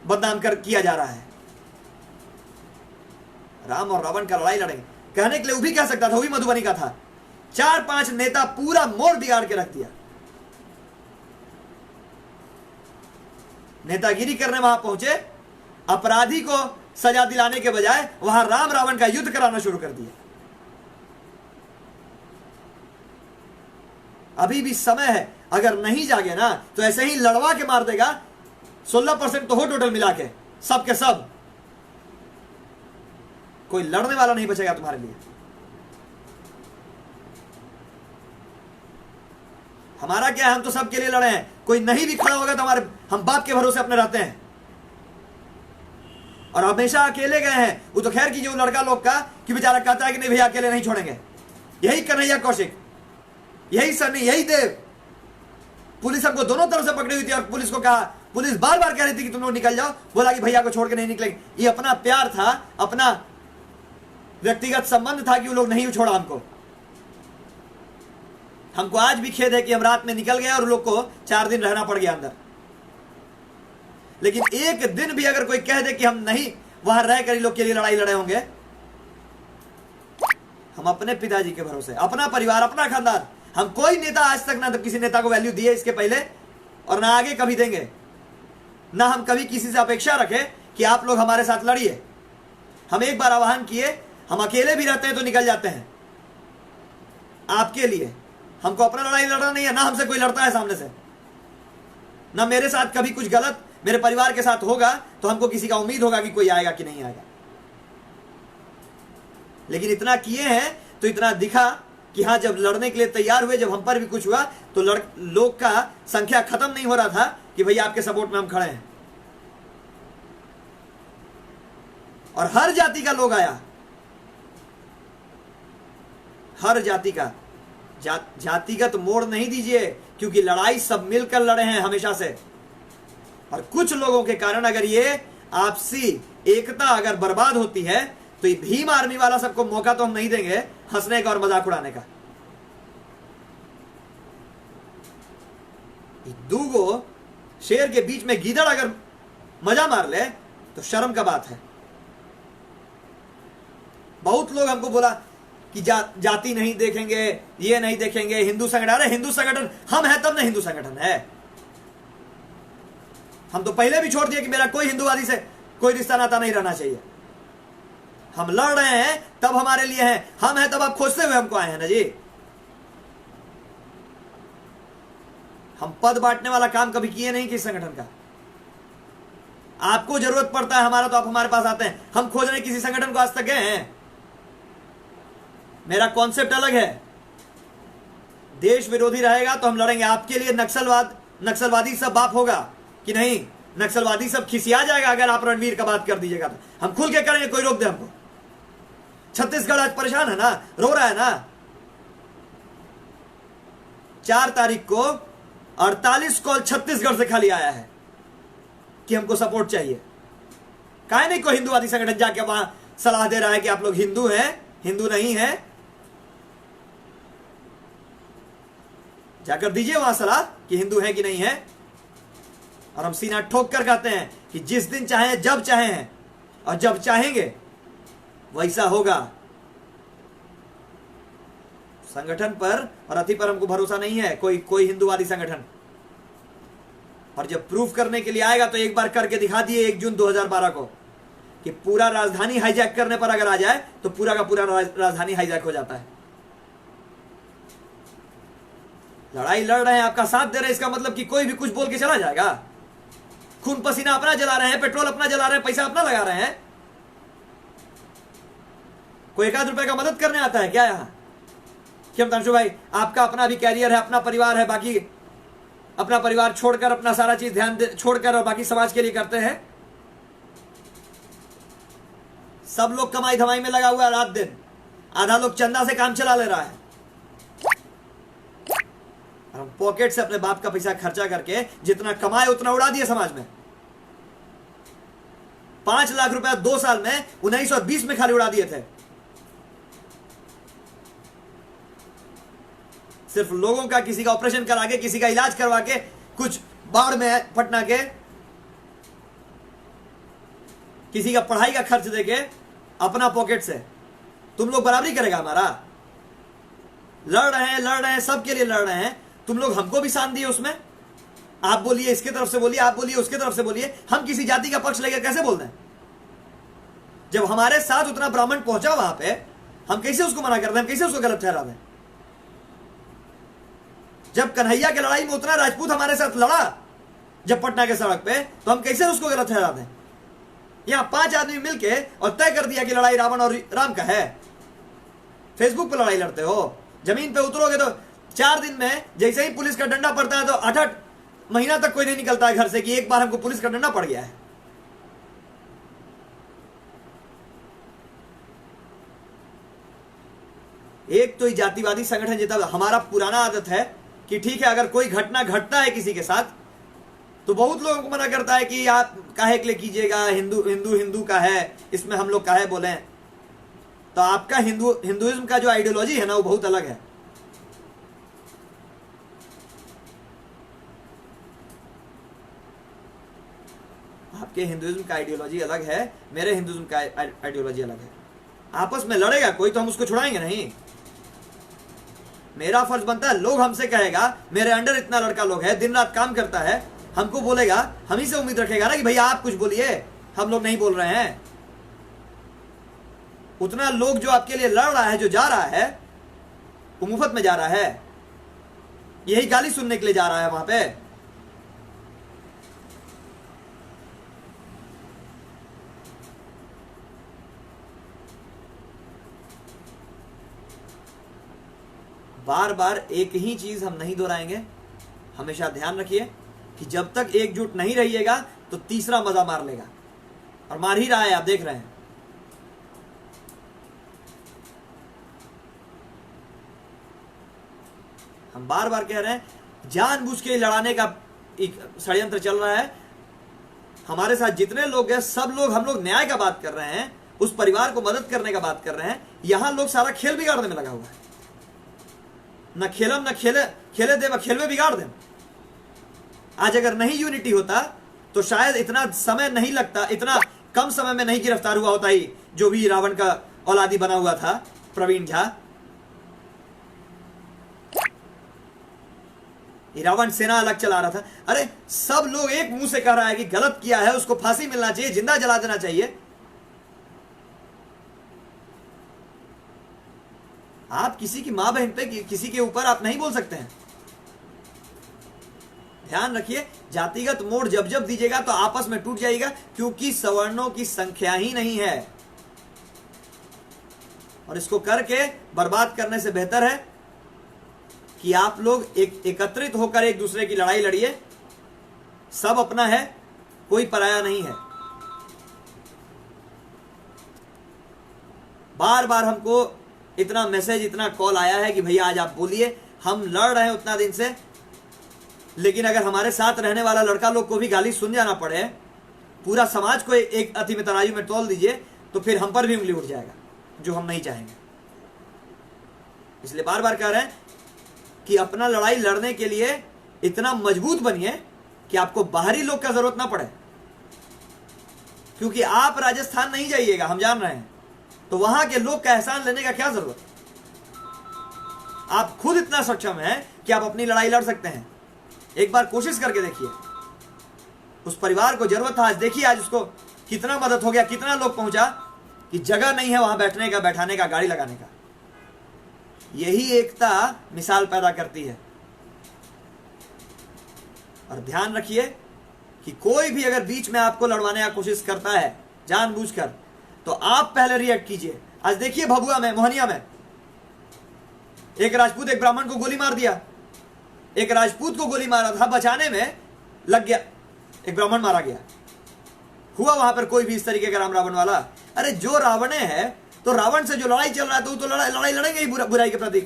[SPEAKER 1] बदनाम कर किया जा रहा है। राम और रावण का लड़ाई लड़ेंगे कहने के लिए वो भी कह सकता था, वो भी मधुबनी का था। 4-5 नेता पूरा मोड़ बिगाड़ के रख दिया। नेतागिरी करने वहां पहुंचे, अपराधी को सजा दिलाने के बजाय वहां राम रावण का युद्ध कराना शुरू कर दिया। अभी भी समय है, अगर नहीं जागे ना तो ऐसे ही लड़वा के मार देगा। 16% तो हो टोटल मिला के, सब के सब। कोई लड़ने वाला नहीं बचेगा तुम्हारे लिए। हमारा क्या है, हम तो सबके लिए लड़े हैं। कोई नहीं भी खड़ा होगा तो हम बाप के भरोसे अपने रहते हैं, और हमेशा अकेले गए हैं। वो तो खैर कीजिए वो लड़का लोग का कि बेचारा कहता है कि नहीं भैया अकेले नहीं छोड़ेंगे। यही कन्हैया कौशिक, यही सन्नी, यही देव, पुलिस हमको दोनों तरफ से पकड़ी हुई थी और पुलिस को कहा, पुलिस बार बार कह रही थी कि तुम लोग निकल जाओ, बोला कि भैया को छोड़ के नहीं निकलेंगे। ये अपना प्यार था, अपना व्यक्तिगत संबंध था कि वो लोग नहीं छोड़ा हमको। हमको आज भी खेद है कि हम रात में निकल गए और लोग को 4 दिन रहना पड़ गया अंदर। लेकिन एक दिन भी अगर कोई कह दे कि हम नहीं वहां रह कर लोग के लिए लड़ाई लड़े होंगे, हम अपने पिताजी के भरोसे, अपना परिवार, अपना खानदान। हम कोई नेता आज तक ना तो किसी नेता को वैल्यू दिए इसके पहले, और ना आगे कभी देंगे। ना हम कभी किसी से अपेक्षा रखें कि आप लोग हमारे साथ लड़िए। हम एक बार आह्वान किए, हम अकेले भी रहते हैं तो निकल जाते हैं आपके लिए। हमको अपना लड़ाई लड़ना नहीं है, ना हमसे कोई लड़ता है सामने से। ना मेरे साथ कभी कुछ गलत मेरे परिवार के साथ होगा तो हमको किसी का उम्मीद होगा कि कोई आएगा कि नहीं आएगा। लेकिन इतना किए हैं तो इतना दिखा कि हाँ, जब लड़ने के लिए तैयार हुए, जब हम पर भी कुछ हुआ तो लोग का संख्या खत्म नहीं हो रहा था कि भैया आपके सपोर्ट में हम खड़े हैं। और हर जाति का लोग आया, हर जाति का। जातिगत मोड़ नहीं दीजिए, क्योंकि लड़ाई सब मिलकर लड़े हैं हमेशा से। और कुछ लोगों के कारण अगर ये आपसी एकता अगर बर्बाद होती है तो ये भीम आर्मी वाला सबको मौका तो हम नहीं देंगे हंसने का और मजाक उड़ाने का। दूगो शेर के बीच में गीदड़ अगर मजा मार ले तो शर्म का बात है। बहुत लोग हमको बोला कि जाति नहीं देखेंगे, ये नहीं देखेंगे, हिंदू संगठन। अरे हिंदू संगठन हम है तब ना हिंदू संगठन है। हम तो पहले भी छोड़ दिए कि मेरा कोई हिंदूवादी से कोई रिश्ता नाता नहीं रहना चाहिए। हम लड़ रहे हैं तब हमारे लिए हैं, हम हैं तब आप खोजते हुए हमको आए हैं ना जी। हम पद बांटने वाला काम कभी किए नहीं किसी संगठन का। आपको जरूरत पड़ता है हमारा तो आप हमारे पास आते हैं। हम खोजने किसी संगठन को आज तक गए हैं? मेरा कॉन्सेप्ट अलग है। देश विरोधी रहेगा तो हम लड़ेंगे। आपके लिए नक्सलवादी सब बाप होगा कि नहीं? नक्सलवादी सब खिसिया जाएगा अगर आप रणवीर का बात कर दीजिएगा तो। हम खुल के करेंगे, कोई रोक दे हमको? छत्तीसगढ़ आज परेशान है ना, रो रहा है ना। 4 तारीख को 48 कॉल छत्तीसगढ़ से खाली आया है कि हमको सपोर्ट चाहिए। काहे नहीं कोई हिंदूवादी संगठन जाके वहां सलाह दे रहा है कि आप लोग हिंदू हैं, हिंदू नहीं है? जाकर दीजिए वहां सलाह कि हिंदू है कि नहीं है। और हम सीना ठोक कर कहते हैं कि जिस दिन चाहे, जब चाहे हैं और जब चाहेंगे वैसा होगा। संगठन पर और अति पर हमको भरोसा नहीं है, कोई हिंदूवादी संगठन। और जब प्रूफ करने के लिए आएगा तो एक बार करके दिखा दिए 1 जून 2012 को कि पूरा राजधानी हाईजैक करने पर अगर आ जाए तो पूरा का पूरा राजधानी हाईजैक हो जाता है। लड़ाई लड़ रहे हैं, आपका साथ दे रहे हैं, इसका मतलब कि कोई भी कुछ बोल के चला जाएगा? खून पसीना अपना जला रहे हैं, पेट्रोल अपना जला रहे हैं, पैसा अपना लगा रहे हैं। कोई 1 आध रुपए का मदद करने आता है क्या यहां? क्यों तंशु भाई, आपका अपना भी कैरियर है, अपना परिवार है, बाकी अपना परिवार छोड़कर अपना सारा चीज छोड़कर और बाकी समाज के लिए करते हैं। सब लोग कमाई धमाई में लगा हुआ है रात दिन। आधा लोग चंदा से काम चला ले रहा है। हम पॉकेट से अपने बाप का पैसा खर्चा करके जितना कमाए उतना उड़ा दिए समाज में। 5 लाख रुपया 2 साल में 1920 में खाली उड़ा दिए थे। सिर्फ लोगों का किसी का ऑपरेशन करा के, किसी का इलाज करवा के, कुछ बाढ़ में पटना के किसी का पढ़ाई का खर्च देके अपना पॉकेट से। तुम लोग बराबरी करेगा हमारा? लड़ रहे हैं, सबके लिए लड़ रहे हैं। तुम लोग हमको भी शान दिए उसमें। आप बोलिए इसके तरफ से बोलिए, आप बोलिए उसके तरफ से बोलिए। हम किसी जाति का पक्ष लेकर कैसे बोल दें? जब हमारे साथ उतना ब्राह्मण पहुंचा वहां पे, हम कैसे उसको मना कर दें? हम कैसे उसको गलत ठहरा दें? जब कन्हैया की लड़ाई में उतना राजपूत हमारे साथ लड़ा जब पटना के सड़क पे, तो हम कैसे उसको गलत ठहरा दें? यहां 5 आदमी मिलके और तय कर दिया कि लड़ाई रावण और राम का है। फेसबुक पे लड़ाई लड़ते हो, जमीन पे उतरोगे तो 4 दिन में जैसे ही पुलिस का डंडा पड़ता है तो 8-8 महीना तक कोई नहीं निकलता है घर से कि एक बार हमको पुलिस का डंडा पड़ गया है। एक तो जातिवादी संगठन जितना हमारा पुराना आदत है कि ठीक है, अगर कोई घटना घटता है किसी के साथ तो बहुत लोगों को मना करता है कि आप काहे के लिए कीजिएगा, हिंदू का है, इसमें हम लोग काहे बोले। तो आपका हिंदुइज्म का जो आइडियोलॉजी है ना, वो बहुत अलग है। आपके हिंदुइज्म का आइडियोलॉजी अलग है, मेरे हिंदुइज्म का आइडियोलॉजी अलग है। आपस में लड़ेगा कोई तो हम उसको छुड़ाएंगे नहीं। मेरा फर्ज बनता है, लोग हमसे कहेगा मेरे अंडर इतना लड़का लोग है, दिन रात काम करता है, हमको बोलेगा, हम ही से उम्मीद रखेगा ना कि भैया आप कुछ बोलिए, हम लोग नहीं बोल रहे हैं। उतना लोग जो आपके लिए लड़ रहा है, जो जा रहा है, वो मुफ्त में जा रहा है, यही गाली सुनने के लिए जा रहा है वहां पे। बार बार एक ही चीज हम नहीं दोहराएंगे। हमेशा ध्यान रखिए कि जब तक एकजुट नहीं रहिएगा तो तीसरा मजा मार लेगा, और मार ही रहा है, आप देख रहे हैं। हम बार बार कह रहे हैं, जानबूझ के लड़ाने का एक षड्यंत्र चल रहा है। हमारे साथ जितने लोग हैं, सब लोग, हम लोग न्याय का बात कर रहे हैं, उस परिवार को मदद करने का बात कर रहे हैं। यहां लोग सारा खेल बिगाड़ने में लगा हुआ है। न खेलम न खेले, खेले दे खेल में बिगाड़ दे। आज अगर नहीं यूनिटी होता तो शायद इतना समय नहीं लगता, इतना कम समय में नहीं गिरफ्तार हुआ होता ही जो भी रावण का औलादी बना हुआ था, प्रवीण झा। रावण सेना अलग चला रहा था। अरे सब लोग एक मुंह से कह रहा है कि गलत किया है, उसको फांसी मिलना चाहिए, जिंदा जला देना चाहिए। आप किसी की मां बहन पे, किसी के ऊपर आप नहीं बोल सकते हैं। ध्यान रखिए, जातिगत मोड़ जब जब दीजिएगा तो आपस में टूट जाएगा, क्योंकि सवर्णों की संख्या ही नहीं है। और इसको करके बर्बाद करने से बेहतर है कि आप लोग एकत्रित होकर एक दूसरे की लड़ाई लड़िए। सब अपना है, कोई पराया नहीं है। बार बार हमको इतना मैसेज, इतना कॉल आया है कि भैया आज आप बोलिए, हम लड़ रहे हैं उतना दिन से, लेकिन अगर हमारे साथ रहने वाला लड़का लोग को भी गाली सुन जाना पड़े, पूरा समाज को एक अति में तराजू में तोल दीजिए, तो फिर हम पर भी उंगली उठ जाएगा, जो हम नहीं चाहेंगे। इसलिए बार बार कह रहे हैं कि अपना लड़ाई लड़ने के लिए इतना मजबूत बनिए कि आपको बाहरी लोग का जरूरत ना पड़े। क्योंकि आप राजस्थान नहीं जाइएगा, हम जान रहे हैं, तो वहां के लोग का एहसान लेने का क्या जरूरत। आप खुद इतना सक्षम हैं कि आप अपनी लड़ाई लड़ सकते हैं। एक बार कोशिश करके देखिए। उस परिवार को जरूरत था, आज देखिए आज उसको कितना मदद हो गया, कितना लोग पहुंचा कि जगह नहीं है वहां बैठने का, बैठाने का, गाड़ी लगाने का। यही एकता मिसाल पैदा करती है। और ध्यान रखिए कि कोई भी अगर बीच में आपको लड़वाने की कोशिश करता है जानबूझकर, तो आप पहले रिएक्ट कीजिए। आज देखिए भभुआ में, मोहनिया में एक राजपूत एक ब्राह्मण को गोली मार दिया। एक राजपूत को गोली मारा था, बचाने में लग गया, एक ब्राह्मण मारा गया। हुआ वहां पर कोई भी इस तरीके का राम रावण वाला? अरे जो रावण है, तो रावण से जो लड़ाई चल रहा है तो वो तो लड़ाई लड़ेंगे ही बुराई के प्रति।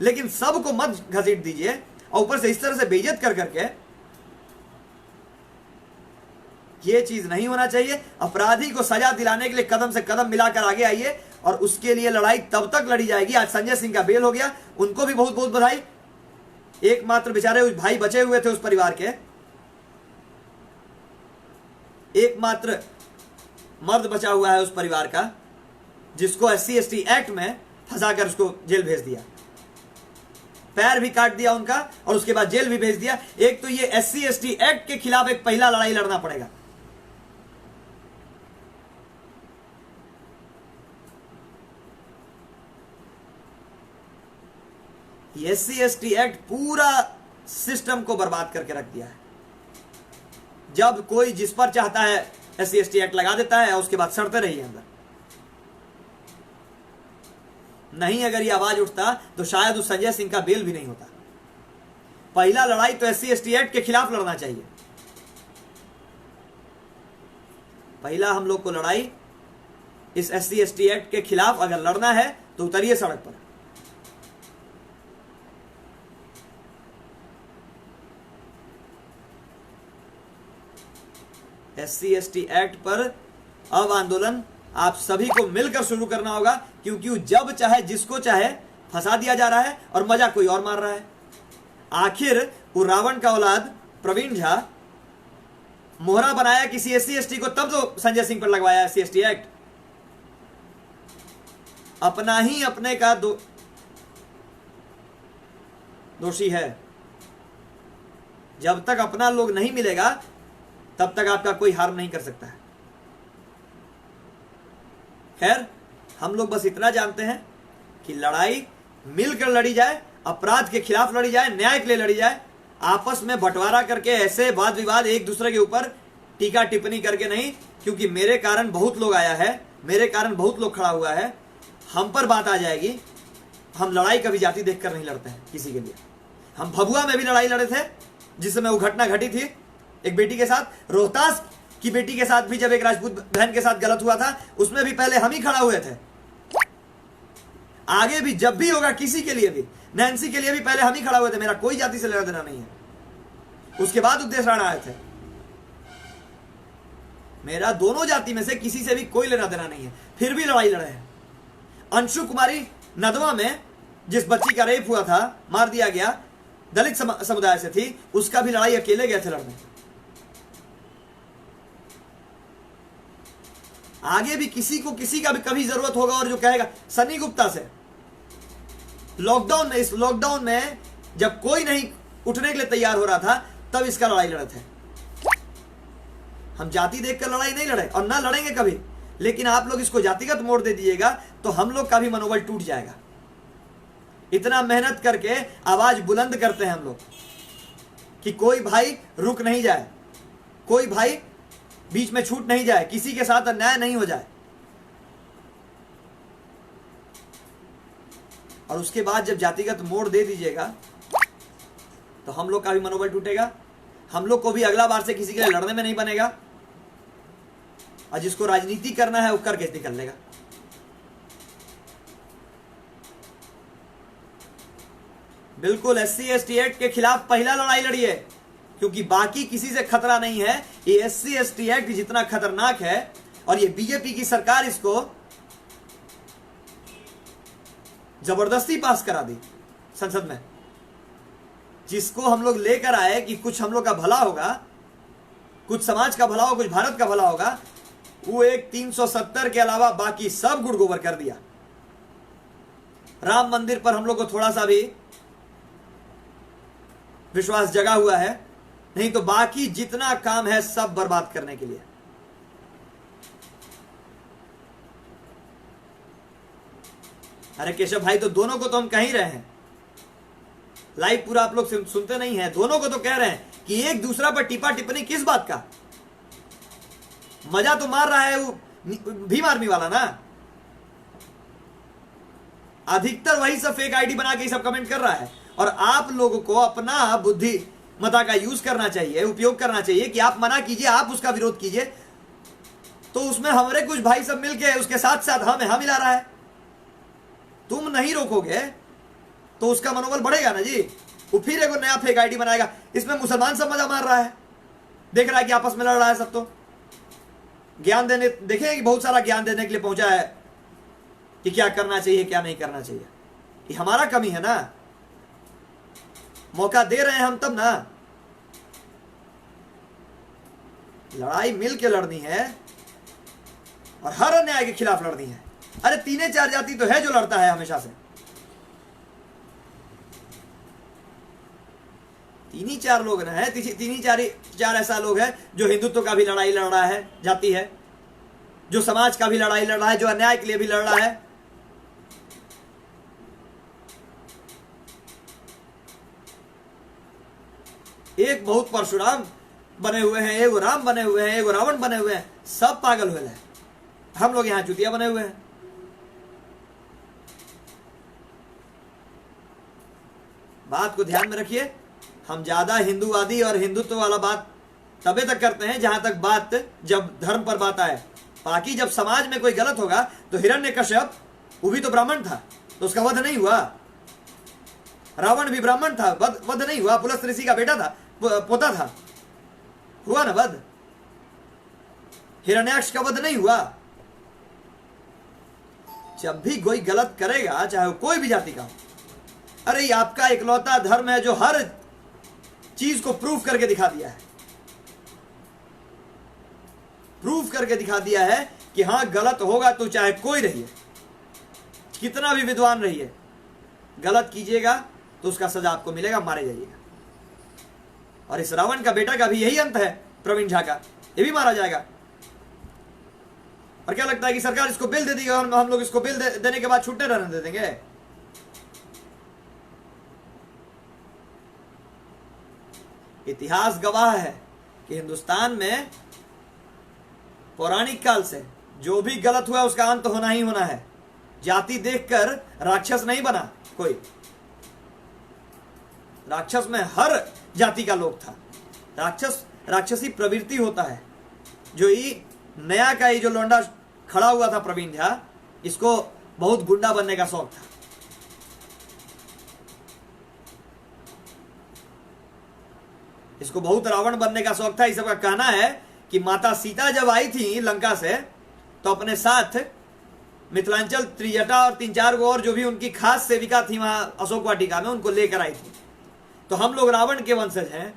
[SPEAKER 1] लेकिन सबको मत घसीट दीजिए, और ऊपर से इस तरह से बेइज्जत कर करके, ये चीज नहीं होना चाहिए। अपराधी को सजा दिलाने के लिए कदम से कदम मिलाकर आगे आइए, और उसके लिए लड़ाई तब तक लड़ी जाएगी। आज संजय सिंह का बेल हो गया, उनको भी बहुत बहुत बधाई। एकमात्र बेचारे उस भाई बचे हुए थे उस परिवार के, एकमात्र मर्द बचा हुआ है उस परिवार का, जिसको SC/ST एक्ट में फंसाकर उसको जेल भेज दिया, पैर भी काट दिया उनका, और उसके बाद जेल भी भेज दिया। एक तो ये SC/ST एक्ट के खिलाफ एक पहला लड़ाई लड़ना पड़ेगा। SC/ST एक्ट पूरा सिस्टम को बर्बाद करके रख दिया है। जब कोई जिस पर चाहता है SC/ST एक्ट लगा देता है, और उसके बाद सड़ते रहिए अंदर। नहीं अगर ये आवाज उठता तो शायद उस संजय सिंह का बेल भी नहीं होता। पहला लड़ाई तो SC/ST एक्ट के खिलाफ लड़ना चाहिए। पहला हम लोग को लड़ाई इस SC/ST एक्ट के खिलाफ अगर लड़ना है तो उतरिए सड़क पर। SC/ST एक्ट पर अब आंदोलन आप सभी को मिलकर शुरू करना होगा, क्योंकि जब चाहे जिसको चाहे फंसा दिया जा रहा है और मजा कोई और मार रहा है। आखिर वो रावण का औलाद प्रवीण झा मोहरा बनाया किसी SC/ST को, तब तो संजय सिंह पर लगवाया SC/ST एक्ट। अपना ही अपने का दोषी है। जब तक अपना लोग नहीं मिलेगा तब तक आपका कोई हार्म नहीं कर सकता है। खैर, हम लोग बस इतना जानते हैं कि लड़ाई मिलकर लड़ी जाए, अपराध के खिलाफ लड़ी जाए, न्याय के लिए लड़ी जाए, आपस में बंटवारा करके ऐसे वाद विवाद एक दूसरे के ऊपर टीका टिप्पणी करके नहीं, क्योंकि मेरे कारण बहुत लोग आया है, मेरे कारण बहुत लोग खड़ा हुआ है, हम पर बात आ जाएगी। हम लड़ाई कभी जाति देखकर नहीं लड़ते हैं किसी के लिए। हम भभुआ में भी लड़ाई लड़े थे, जिस समय वो घटना घटी थी एक बेटी के साथ। रोहतास की बेटी के साथ भी जब एक राजपूत बहन के साथ गलत हुआ था, उसमें भी पहले हम ही खड़ा हुए थे। आगे भी जब भी होगा किसी के लिए भी, नैन्सी के लिए भी पहले हम ही खड़ा हुए थे। मेरा कोई जाति से लेना देना नहीं है। उसके बाद उद्देश्य राणा आए थे। मेरा दोनों जाति में से किसी से भी कोई लेना देना नहीं है, फिर भी लड़ाई लड़े हैं। अंशु कुमारी नदवा में जिस बच्ची का रेप हुआ था, मार दिया गया, दलित समुदाय से थी, उसका भी लड़ाई अकेले गए थे लड़ने। आगे भी किसी को किसी का भी कभी जरूरत होगा और जो कहेगा, सनी गुप्ता से लॉकडाउन में, इस लॉकडाउन में जब कोई नहीं उठने के लिए तैयार हो रहा था, तब इसका लड़ाई लड़े थे। हम जाति देखकर लड़ाई नहीं लड़े और ना लड़ेंगे कभी, लेकिन आप लोग इसको जातिगत मोड़ दे दीजिएगा तो हम लोग का भी मनोबल टूट जाएगा। इतना मेहनत करके आवाज बुलंद करते हैं हम लोग कि कोई भाई रुक नहीं जाए, कोई भाई बीच में छूट नहीं जाए, किसी के साथ अन्याय नहीं हो जाए। और उसके बाद जब जातिगत मोड़ दे दीजिएगा तो हम लोग का भी मनोबल टूटेगा, हम लोग को भी अगला बार से किसी के लिए लड़ने में नहीं बनेगा, और जिसको राजनीति करना है वो करके निकल लेगा। बिल्कुल SC/ST एक्ट के खिलाफ पहला लड़ाई लड़िए, क्योंकि बाकी किसी से खतरा नहीं है। ये SC/ST एक्ट जितना खतरनाक है, और ये बीजेपी की सरकार इसको जबरदस्ती पास करा दी संसद में, जिसको हम लोग लेकर आए कि कुछ हम लोग का भला होगा, कुछ समाज का भला होगा, कुछ भारत का भला होगा, वो एक 370 के अलावा बाकी सब गुड़ गोबर कर दिया। राम मंदिर पर हम लोग को थोड़ा सा भी विश्वास जगा हुआ है, नहीं तो बाकी जितना काम है सब बर्बाद करने के लिए। अरे केशव भाई, तो दोनों को तो हम कह ही रहे हैं, लाइव पूरा आप लोग सुनते नहीं हैं। दोनों को तो कह रहे हैं कि एक दूसरा पर टिप्पा टिप्पणी किस बात का। मजा तो मार रहा है वो भीम आर्मी वाला ना, अधिकतर वही सब फेक आईडी बना के सब कमेंट कर रहा है। और आप लोगों को अपना बुद्धि मता का यूज करना चाहिए, उपयोग करना चाहिए कि आप मना कीजिए, आप उसका विरोध कीजिए, तो उसमें हमारे कुछ भाई सब मिलके उसके साथ साथ हम हिला रहा है। तुम नहीं रोकोगे तो उसका मनोबल बढ़ेगा ना जी। वो फिर एक नया फेक आईडी बनाएगा, इसमें मुसलमान सब मजा मार रहा है, देख रहा है कि आपस में लड़ रहा है सब। तो ज्ञान देने, देखें कि बहुत सारा ज्ञान देने के लिए पहुंचा है कि क्या करना चाहिए क्या नहीं करना चाहिए। ये हमारा कमी है ना, मौका दे रहे हैं हम तब ना। लड़ाई मिल के लड़नी है और हर अन्याय के खिलाफ लड़नी है। अरे 3-4 जाति तो है जो लड़ता है हमेशा से, 3-4 लोग ना है, 3-4 ऐसा लोग है जो हिंदुत्व का भी लड़ाई लड़ रहा है, जाति है, जो समाज का भी लड़ाई लड़ रहा है, जो अन्याय के लिए भी लड़ रहा है। एक बहुत परशुराम बने हुए हैं, एक राम बने हुए हैं, एक रावण बने हुए हैं, सब पागल हुए हैं। हम लोग यहां चुतिया बने हुए हैं। बात को ध्यान में रखिए, हम ज्यादा हिंदूवादी और हिंदुत्व वाला बात तबे तक करते हैं जहां तक बात जब धर्म पर बात आए। बाकी जब समाज में कोई गलत होगा तो हिरण्यकश्यप, वो भी तो ब्राह्मण था, तो उसका वध नहीं हुआ। रावण भी ब्राह्मण था, वध नहीं हुआ। पुलस्त ऋषि का बेटा था, पोता था, हुआ ना वध। हिरण्याक्ष का वध नहीं हुआ। जब भी कोई गलत करेगा, चाहे वो कोई भी जाति का हो, अरे ये आपका इकलौता धर्म है जो हर चीज को प्रूफ करके दिखा दिया है, प्रूफ करके दिखा दिया है कि हां गलत होगा तो चाहे कोई रहिए, कितना भी विद्वान रहिए, गलत कीजिएगा तो उसका सजा आपको मिलेगा, मारे जाइएगा। और इस रावण का बेटा का भी यही अंत है, प्रवीण झा का, ये भी मारा जाएगा। और क्या लगता है कि सरकार इसको बिल दे देगी और हम लोग इसको बिल देने के बाद छूटने रहने दे देंगे? इतिहास गवाह है कि हिंदुस्तान में पौराणिक काल से जो भी गलत हुआ उसका अंत होना ही होना है। जाति देखकर राक्षस नहीं बना कोई, राक्षस में हर जाति का लोग था। राक्षसी प्रवृत्ति होता है। जो ये नया का ये जो लौंडा खड़ा हुआ था प्रवीण झा, इसको बहुत गुंडा बनने का शौक था। इसको बहुत रावण बनने का शौक था। इस सबका कहना है कि माता सीता जब आई थी लंका से तो अपने साथ मिथिलांचल त्रिजटा और 3-4 और जो भी उनकी खास सेविका थी वहां अशोक वाटिका में, उनको लेकर आई थी। तो हम लोग रावण के वंशज हैं,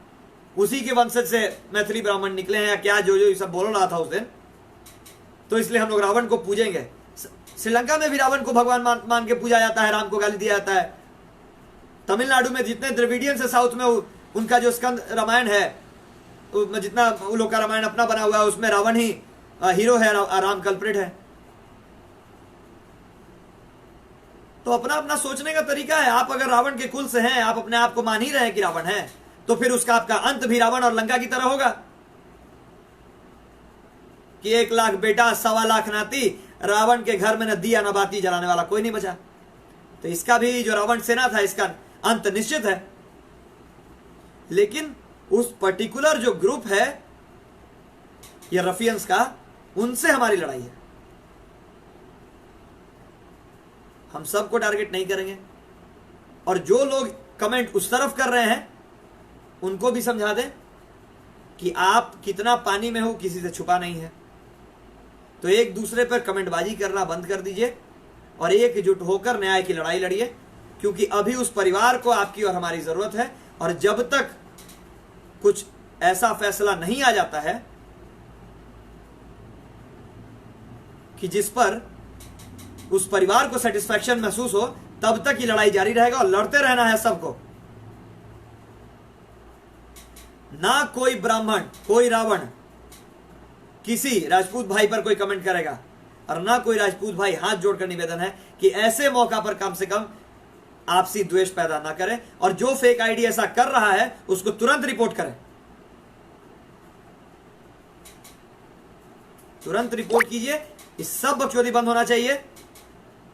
[SPEAKER 1] उसी के वंशज से मैथिली ब्राह्मण निकले हैं या क्या, जो ये सब बोल रहा था उस दिन। तो इसलिए हम लोग रावण को पूजेंगे। श्रीलंका में भी रावण को भगवान मान के पूजा जाता है, राम को गाली दिया जाता है। तमिलनाडु में जितने द्रविडियंस है साउथ में, उनका जो स्कंद रामायण है, जितना उन लोग का रामायण अपना बना हुआ है, उसमें रावण ही हीरो है, राम कल्प्रिट है। तो अपना अपना सोचने का तरीका है। आप अगर रावण के कुल से हैं, आप अपने आप को मान ही रहे हैं कि रावण है, तो फिर उसका आपका अंत भी रावण और लंका की तरह होगा कि 1 लाख बेटा 1.25 लाख नाती, रावण के घर में न दिया न बाती जलाने वाला कोई नहीं बचा। तो इसका भी जो रावण सेना था, इसका अंत निश्चित है। लेकिन उस पर्टिकुलर जो ग्रुप है ये रफियंस का, उनसे हमारी लड़ाई है। हम सबको टारगेट नहीं करेंगे। और जो लोग कमेंट उस तरफ कर रहे हैं उनको भी समझा दें कि आप कितना पानी में हो, किसी से छुपा नहीं है। तो एक दूसरे पर कमेंटबाजी करना बंद कर दीजिए और एकजुट होकर न्याय की लड़ाई लड़िए, क्योंकि अभी उस परिवार को आपकी और हमारी जरूरत है। और जब तक कुछ ऐसा फैसला नहीं आ जाता है कि जिस पर उस परिवार को सेटिस्फैक्शन महसूस हो, तब तक ये लड़ाई जारी रहेगा और लड़ते रहना है सबको। ना कोई ब्राह्मण, कोई रावण किसी राजपूत भाई पर कोई कमेंट करेगा, और ना कोई राजपूत भाई हाथ जोड़कर निवेदन है कि ऐसे मौका पर कम से कम आपसी द्वेष पैदा ना करें। और जो फेक आईडी ऐसा कर रहा है उसको तुरंत रिपोर्ट करें, तुरंत रिपोर्ट कीजिए। इस सब बकचोदी बंद होना चाहिए,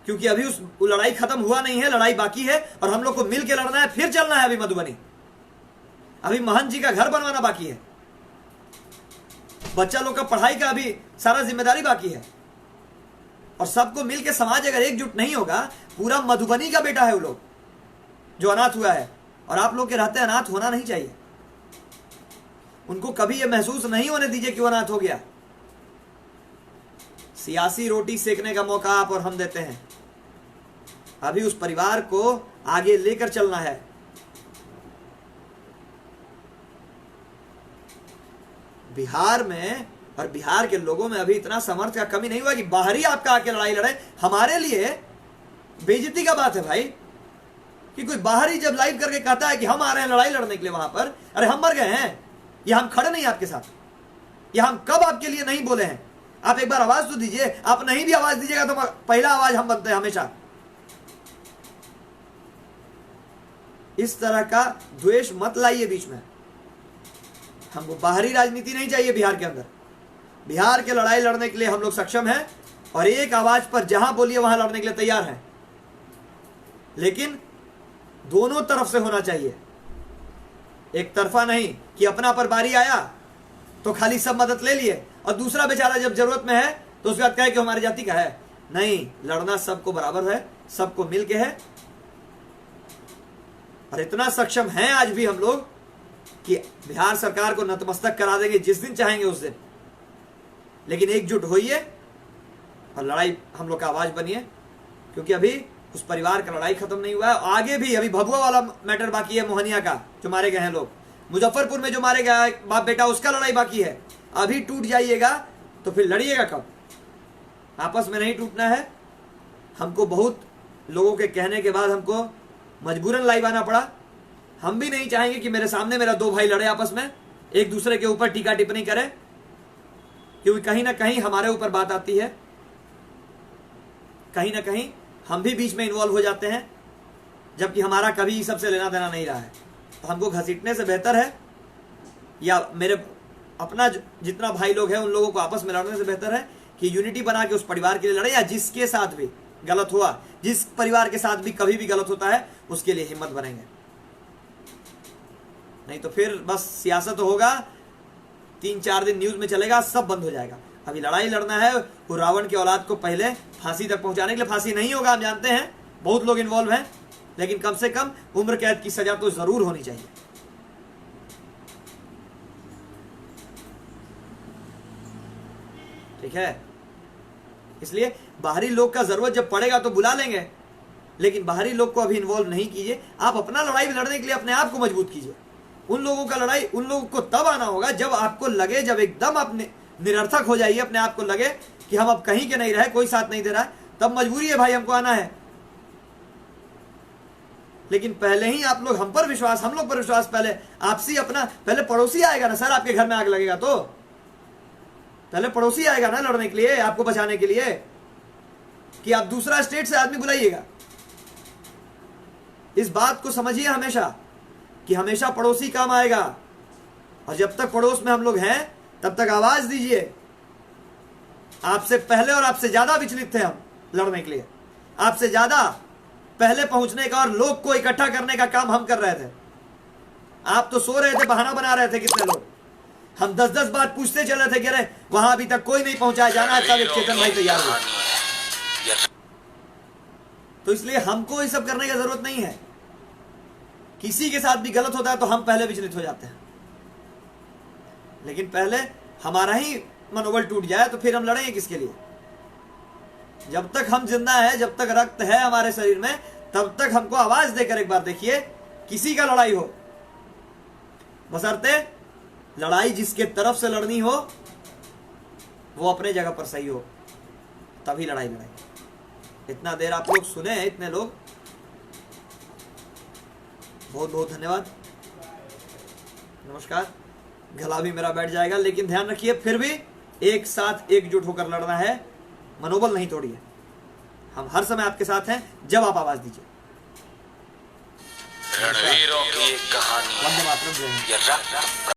[SPEAKER 1] क्योंकि अभी उस लड़ाई खत्म हुआ नहीं है, लड़ाई बाकी है और हम लोग को मिल के लड़ना है। फिर चलना है अभी मधुबनी, अभी महंत जी का घर बनवाना बाकी है, बच्चा लोग का पढ़ाई का अभी सारा जिम्मेदारी बाकी है। और सबको मिलकर समाज अगर एकजुट नहीं होगा, पूरा मधुबनी का बेटा है वो लोग जो अनाथ हुआ है, और आप लोग के रहते अनाथ होना नहीं चाहिए। उनको कभी यह महसूस नहीं होने दीजिए कि वो अनाथ हो गया। सियासी रोटी सेकने का मौका आप और हम देते हैं। अभी उस परिवार को आगे लेकर चलना है। बिहार में और बिहार के लोगों में अभी इतना सामर्थ्य का कमी नहीं हुआ कि बाहरी आपका आके लड़ाई लड़े। हमारे लिए बेइज्जती का बात है भाई कि कोई बाहरी जब लाइव करके कहता है कि हम आ रहे हैं लड़ाई लड़ने के लिए वहां पर, अरे हम मर गए हैं, या हम खड़े नहीं आपके साथ, या हम कब आपके लिए नहीं बोले हैं। आप एक बार आवाज तो दीजिए। आप नहीं भी आवाज दीजिएगा तो पहला आवाज हम बनते हैं हमेशा। इस तरह का द्वेष मत लाइए बीच में। हमको बाहरी राजनीति नहीं चाहिए बिहार के अंदर। बिहार के लड़ाई लड़ने के लिए हम लोग सक्षम हैं और एक आवाज पर जहां बोलिए वहां लड़ने के लिए तैयार हैं, लेकिन दोनों तरफ से होना चाहिए, एक तरफा नहीं कि अपना पर बारी आया तो खाली सब मदद ले लिए और दूसरा बेचारा जब जरूरत में है तो उसके बाद कहे कि हमारी जाति का है। नहीं, लड़ना सबको बराबर है, सबको मिल के है। और इतना सक्षम हैं आज भी हम लोग कि बिहार सरकार को नतमस्तक करा देंगे जिस दिन चाहेंगे उस दिन। लेकिन एकजुट होइए और लड़ाई हम लोग का आवाज बनिए, क्योंकि अभी उस परिवार का लड़ाई खत्म नहीं हुआ है। आगे भी अभी भभुआ वाला मैटर बाकी है, मोहनिया का जो मारे गए हैं लोग, मुजफ्फरपुर में जो मारे गए बाप बेटा, उसका लड़ाई बाकी है। अभी टूट जाइएगा तो फिर लड़िएगा कब? आपस में नहीं टूटना है। हमको बहुत लोगों के कहने के बाद हमको मजबूरन लाइव आना पड़ा। हम भी नहीं चाहेंगे कि मेरे सामने मेरा दो भाई लड़े आपस में, एक दूसरे के ऊपर टीका टिप्पणी करें, क्योंकि कहीं ना कहीं हमारे ऊपर बात आती है, कहीं ना कहीं हम भी बीच में इन्वॉल्व हो जाते हैं, जबकि हमारा कभी इस सब से लेना देना नहीं रहा है। तो हमको घसीटने से बेहतर है, या मेरे अपना जितना भाई लोग हैं उन लोगों को आपस में लड़ने से बेहतर है कि यूनिटी बना के उस परिवार के लिए लड़े, या जिसके साथ भी गलत हुआ, जिस परिवार के साथ भी कभी भी गलत होता है उसके लिए हिम्मत बनेंगे। नहीं तो फिर बस सियासत होगा, 3-4 दिन न्यूज में चलेगा, सब बंद हो जाएगा। अभी लड़ाई लड़ना है वो रावण की औलाद को पहले फांसी तक पहुंचाने के लिए। फांसी नहीं होगा, हम जानते हैं, बहुत लोग इन्वॉल्व हैं, लेकिन कम से कम उम्र कैद की सजा तो जरूर होनी चाहिए। ठीक है, इसलिए बाहरी लोग का जरूरत जब पड़ेगा तो बुला लेंगे, लेकिन बाहरी लोग को अभी इन्वॉल्व नहीं कीजिए। आप अपना लड़ाई लड़ने के लिए अपने आप को मजबूत कीजिए। उन लोगों का लड़ाई उन लोगों को तब आना होगा जब आपको लगे, जब एकदम आप निरर्थक हो जाइए, अपने आप को लगे कि हम अब कहीं के नहीं रहे, कोई साथ नहीं दे रहा है, तब मजबूरी है भाई हमको आना है। लेकिन पहले ही आप लोग हम पर विश्वास, हम लोग पर विश्वास, पहले आपसी अपना, पहले पड़ोसी आएगा ना सर, आपके घर में आग लगेगा तो पहले पड़ोसी आएगा ना लड़ने के लिए, आपको बचाने के लिए, कि आप दूसरा स्टेट से आदमी बुलाइएगा। इस बात को समझिए हमेशा कि हमेशा पड़ोसी काम आएगा, और जब तक पड़ोस में हम लोग हैं तब तक आवाज दीजिए। आपसे पहले और आपसे ज्यादा विचलित थे हम लड़ने के लिए, आपसे ज्यादा पहले पहुंचने का और लोग को इकट्ठा करने का काम हम कर रहे थे। आप तो सो रहे थे, बहाना बना रहे थे कितने लोग, हम 10-10 बात पूछते चले थे कि अरे वहां अभी तक कोई नहीं पहुंचा, जाना है, तब चेतन भाई तैयार हुआ। तो इसलिए हमको ये सब करने की जरूरत नहीं है। किसी के साथ भी गलत होता है तो हम पहले विचलित हो जाते हैं, लेकिन पहले हमारा ही मनोबल टूट जाए तो फिर हम लड़ेंगे किसके लिए? जब तक हम जिंदा है, जब तक रक्त है हमारे शरीर में, तब तक हमको आवाज देकर एक बार देखिए, किसी का लड़ाई हो, बशर्ते लड़ाई जिसके तरफ से लड़नी हो वो अपने जगह पर सही हो, तभी लड़ाई लड़ाई। इतना देर आप लोग सुने, इतने लोग, बहुत बहुत धन्यवाद, नमस्कार। गला भी मेरा बैठ जाएगा, लेकिन ध्यान रखिए फिर भी एक साथ एकजुट होकर लड़ना है, मनोबल नहीं तोड़िए। हम हर समय आपके साथ हैं जब आप आवाज दीजिए।
[SPEAKER 2] रणवीरों की एक कहानी।
[SPEAKER 1] वंदे मातरम।